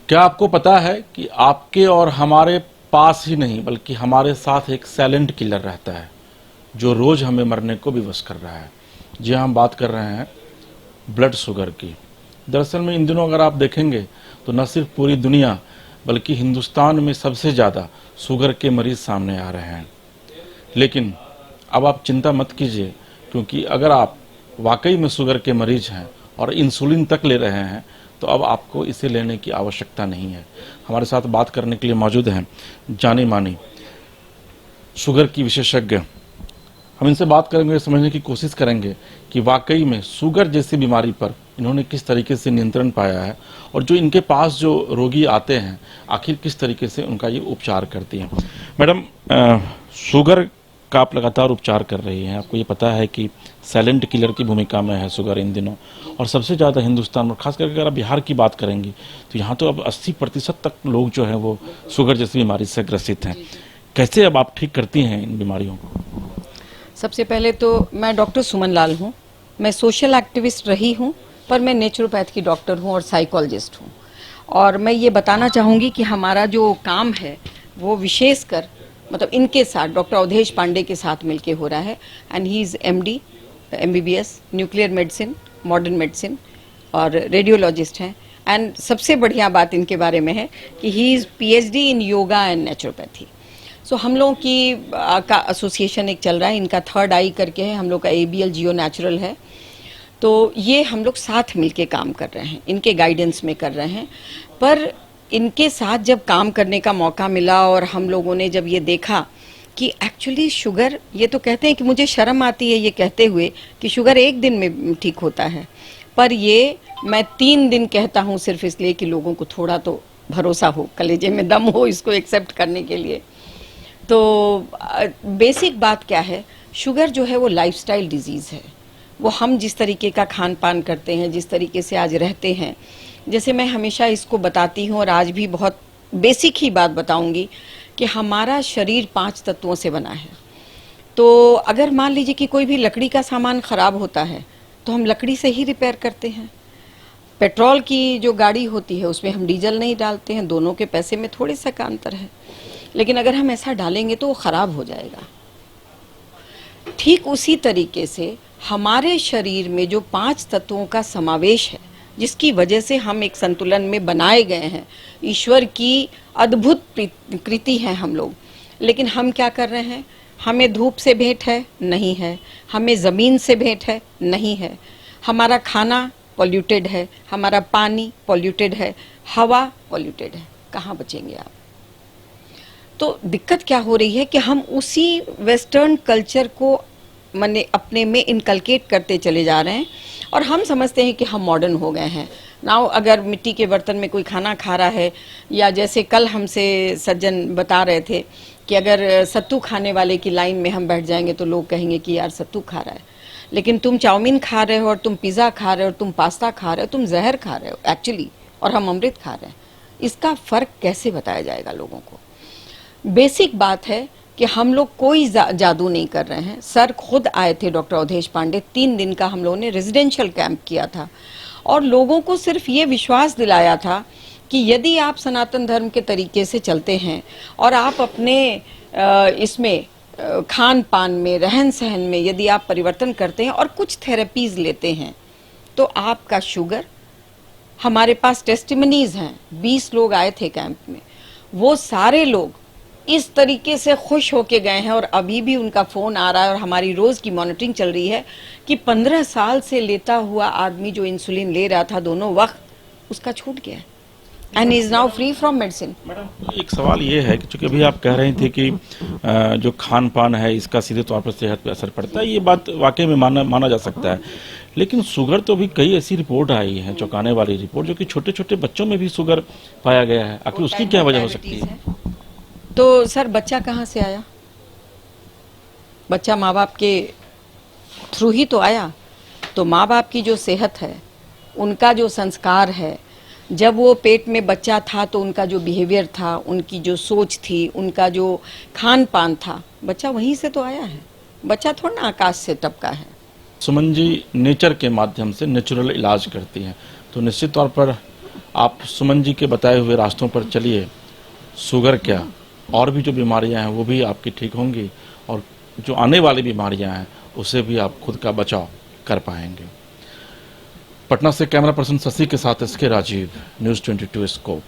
क्या आपको पता है कि आपके और हमारे पास ही नहीं बल्कि हमारे साथ एक साइलेंट किलर रहता है जो रोज हमें मरने को विवश कर रहा है। जी हाँ, हम बात कर रहे हैं ब्लड शुगर की। दरअसल में इन दिनों अगर आप देखेंगे तो न सिर्फ पूरी दुनिया बल्कि हिंदुस्तान में सबसे ज़्यादा शुगर के मरीज सामने आ रहे हैं। लेकिन अब आप चिंता मत कीजिए, क्योंकि अगर आप वाकई में शुगर के मरीज हैं और इंसुलिन तक ले रहे हैं तो अब आपको इसे लेने की आवश्यकता नहीं है। हमारे साथ बात करने के लिए मौजूद हैं जानी मानी शुगर की विशेषज्ञ। हम इनसे बात करेंगे, समझने की कोशिश करेंगे कि वाकई में शुगर जैसी बीमारी पर इन्होंने किस तरीके से नियंत्रण पाया है और जो इनके पास जो रोगी आते हैं आखिर किस तरीके से उनका ये उपचार करती हैं। मैडम, शुगर का आप लगातार उपचार कर रही हैं। आपको ये पता है कि साइलेंट किलर की भूमिका में है शुगर इन दिनों, और सबसे ज़्यादा हिंदुस्तान में, खास करके अगर आप बिहार की बात करेंगी तो यहाँ तो अब 80% तक लोग जो हैं वो शुगर जैसी बीमारी से ग्रसित हैं। कैसे अब आप ठीक करती हैं इन बीमारियों को? सबसे पहले तो मैं डॉक्टर सुमन लाल हूँ। मैं सोशल एक्टिविस्ट रही हूँ, पर मैं नेचुरोपैथ की डॉक्टर हूँ और साइकोलॉजिस्ट हूँ। और मैं ये बताना चाहूँगी कि हमारा जो काम है वो विशेषकर मतलब इनके साथ डॉक्टर अवधेश पांडे के साथ मिलके हो रहा है। And he is MD MBBS nuclear medicine, modern medicine और रेडियोलॉजिस्ट हैं। एंड सबसे बढ़िया बात इनके बारे में है कि he is PhD in yoga and naturopathy. So हम लोगों की का एसोसिएशन एक चल रहा है, इनका थर्ड आई करके है, हम लोग का ABL जियो नेचुरल है। तो ये हम लोग साथ मिलके काम कर रहे हैं, इनके गाइडेंस में कर रहे हैं। पर इनके साथ जब काम करने का मौका मिला और हम लोगों ने जब ये देखा कि एक्चुअली शुगर, ये तो कहते हैं कि मुझे शर्म आती है ये कहते हुए कि शुगर एक दिन में ठीक होता है, पर ये मैं 3 दिन कहता हूँ सिर्फ इसलिए कि लोगों को थोड़ा तो भरोसा हो, कलेजे में दम हो इसको एक्सेप्ट करने के लिए। तो बेसिक बात क्या है, शुगर जो है वो लाइफस्टाइल डिजीज़ है। वो हम जिस तरीके का खान पान करते हैं, जिस तरीके से आज रहते हैं, जैसे मैं हमेशा इसको बताती हूँ और आज भी बहुत बेसिक ही बात बताऊंगी कि हमारा शरीर 5 तत्वों से बना है। तो अगर मान लीजिए कि कोई भी लकड़ी का सामान ख़राब होता है तो हम लकड़ी से ही रिपेयर करते हैं। पेट्रोल की जो गाड़ी होती है उसमें हम डीजल नहीं डालते हैं, दोनों के पैसे में थोड़े सा का अंतर है, लेकिन अगर हम ऐसा डालेंगे तो वो ख़राब हो जाएगा। ठीक उसी तरीके से हमारे शरीर में जो 5 तत्वों का समावेश है, जिसकी वजह से हम एक संतुलन में बनाए गए हैं, ईश्वर की अद्भुत कृति हैं हम लोग। लेकिन हम क्या कर रहे हैं, हमें धूप से भेंट है नहीं है, हमें ज़मीन से भेंट है नहीं है, हमारा खाना पॉल्यूटेड है, हमारा पानी पॉल्यूटेड है, हवा पॉल्यूटेड है, कहाँ बचेंगे आप? तो दिक्कत क्या हो रही है कि हम उसी वेस्टर्न कल्चर को मैंने अपने में इनकलकेट करते चले जा रहे हैं और हम समझते हैं कि हम मॉडर्न हो गए हैं। नाउ अगर मिट्टी के बर्तन में कोई खाना खा रहा है, या जैसे कल हमसे सज्जन बता रहे थे कि अगर सत्तू खाने वाले की लाइन में हम बैठ जाएंगे तो लोग कहेंगे कि यार सत्तू खा रहा है, लेकिन तुम चाउमीन खा रहे हो और तुम पिज़्ज़ा खा रहे हो और तुम पास्ता खा रहे हो, तुम जहर खा रहे हो एक्चुअली, और हम अमृत खा रहे हैं। इसका फ़र्क कैसे बताया जाएगा लोगों को? बेसिक बात है कि हम लोग कोई जादू नहीं कर रहे हैं। सर खुद आए थे डॉक्टर अवधेश पांडे, 3 दिन का हम लोगों ने रेजिडेंशियल कैंप किया था और लोगों को सिर्फ ये विश्वास दिलाया था कि यदि आप सनातन धर्म के तरीके से चलते हैं और आप अपने इसमें खान पान में, रहन सहन में यदि आप परिवर्तन करते हैं और कुछ थेरेपीज़ लेते हैं तो आपका शुगर, हमारे पास टेस्टिमनीज़ हैं, 20 लोग आए थे कैंप में, वो सारे लोग इस तरीके से खुश होके गए हैं और अभी भी उनका फ़ोन आ रहा है और हमारी रोज़ की मॉनिटरिंग चल रही है कि 15 साल से लेता हुआ आदमी जो इंसुलिन ले रहा था दोनों वक्त, उसका छूट गया and is now free from medicine. Madam, एक सवाल ये है कि चूंकि अभी आप कह रही थी कि जो खान पान है इसका सीधे तौर पर सेहत पर असर पड़ता है, ये बात वाकई में माना जा सकता है, लेकिन शुगर तो भी कई ऐसी रिपोर्ट आई है, चौंकाने वाली रिपोर्ट, जो कि छोटे छोटे बच्चों में भी शुगर पाया गया है। आखिर उसकी क्या वजह हो सकती है? तो सर बच्चा कहाँ से आया? बच्चा माँ बाप के थ्रू ही तो आया। तो माँ बाप की जो सेहत है, उनका जो संस्कार है, जब वो पेट में बच्चा था तो उनका जो बिहेवियर था, उनकी जो सोच थी, उनका जो खान पान था, बच्चा वहीं से तो आया है। बच्चा थोड़ा ना आकाश से टपका है। सुमन जी नेचर के माध्यम से नेचुरल इलाज करती हैं, तो निश्चित तौर पर आप सुमन जी के बताए हुए रास्तों पर चलिए, शुगर क्या और भी जो बीमारियां हैं वो भी आपकी ठीक होंगी, और जो आने वाली बीमारियां हैं उससे भी आप खुद का बचाव कर पाएंगे। पटना से कैमरा पर्सन शशि के साथ एसके राजीव, न्यूज़ 22 स्कोप।